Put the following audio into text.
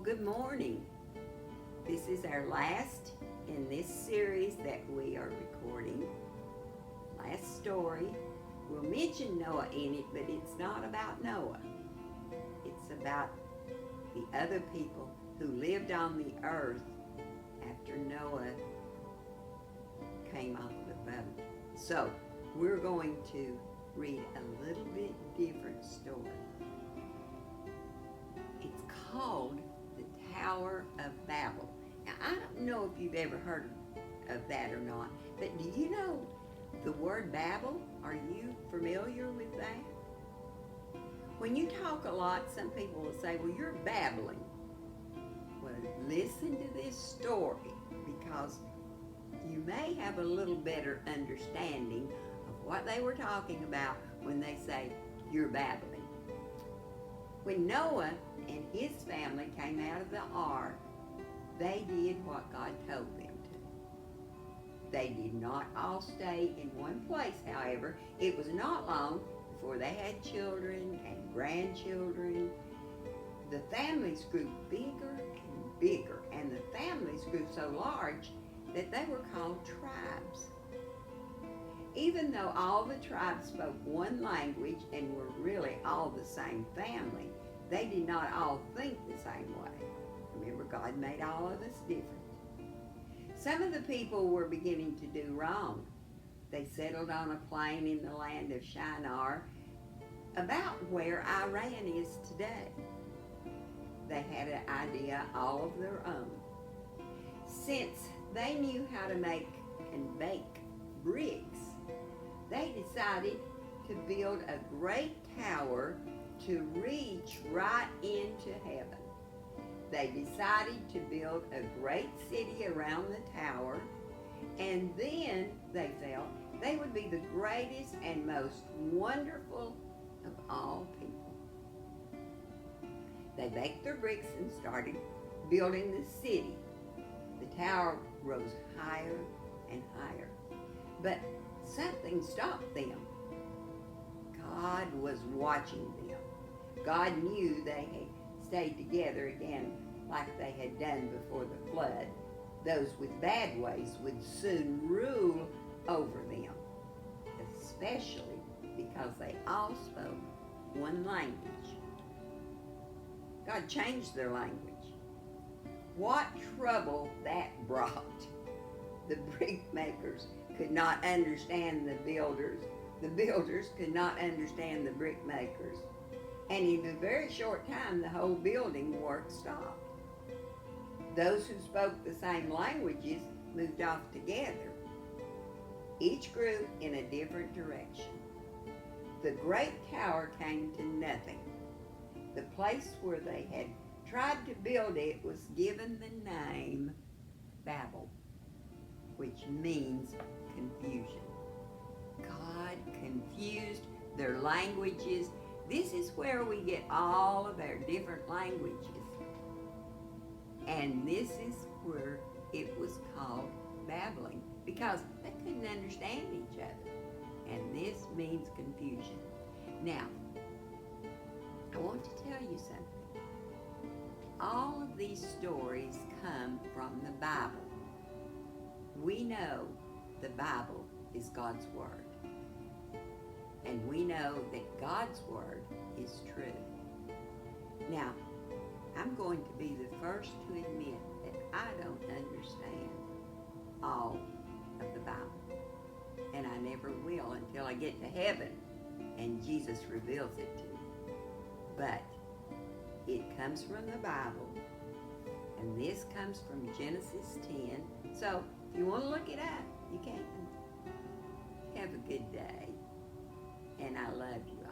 good morning. This is our last in this series that we are recording. Last story. We'll mention Noah in it, but it's not about Noah. It's about the other people who lived on the earth after Noah came off the boat. So, we're going to read a little bit different story. It's called the Tower of Babel. Now, I don't know if you've ever heard of that or not, but do you know the word Babel? Are you familiar with that? When you talk a lot, some people will say, well, you're babbling. Well, listen to this story because you may have a little better understanding of what they were talking about when they say you're babbling. When Noah and his family came out of the ark, they did what God told them to. They did not all stay in one place, however. It was not long before they had children and grandchildren. The families grew bigger and bigger, and the families grew so large that they were called tribes. Even though all the tribes spoke one language and were really all the same family, they did not all think the same way. Remember, God made all of us different. Some of the people were beginning to do wrong. They settled on a plain in the land of Shinar, about where Iran is today. They had an idea all of their own. Since they knew how to make and bake bricks, they decided to build a great tower to reach right into heaven. They decided to build a great city around the tower, and then they felt they would be the greatest and most wonderful of all people. They baked their bricks and started building the city. The tower rose higher and higher, but something stopped them. God was watching them. God knew they had stayed together again like they had done before the flood. Those with bad ways would soon rule over them, especially because they all spoke one language. God changed their language. What trouble that brought! The brick makers could not understand the builders. The builders could not understand the brick makers. And in a very short time, the whole building work stopped. Those who spoke the same languages moved off together. Each group in a different direction. The great tower came to nothing. The place where they had tried to build it was given the name Babel, which means confusion. God confused their languages. This is where we get all of our different languages. And this is where it was called babbling, because they couldn't understand each other. And this means confusion. Now, I want to tell you something. All of these stories come from the Bible. We know the Bible is God's Word. And we know that God's Word is true. Now, I'm going to be the first to admit that I don't understand all of the Bible. And I never will until I get to heaven and Jesus reveals it to me. But it comes from the Bible, and this comes from Genesis 10. So if you want to look it up, you can. Have a good day, and I love you.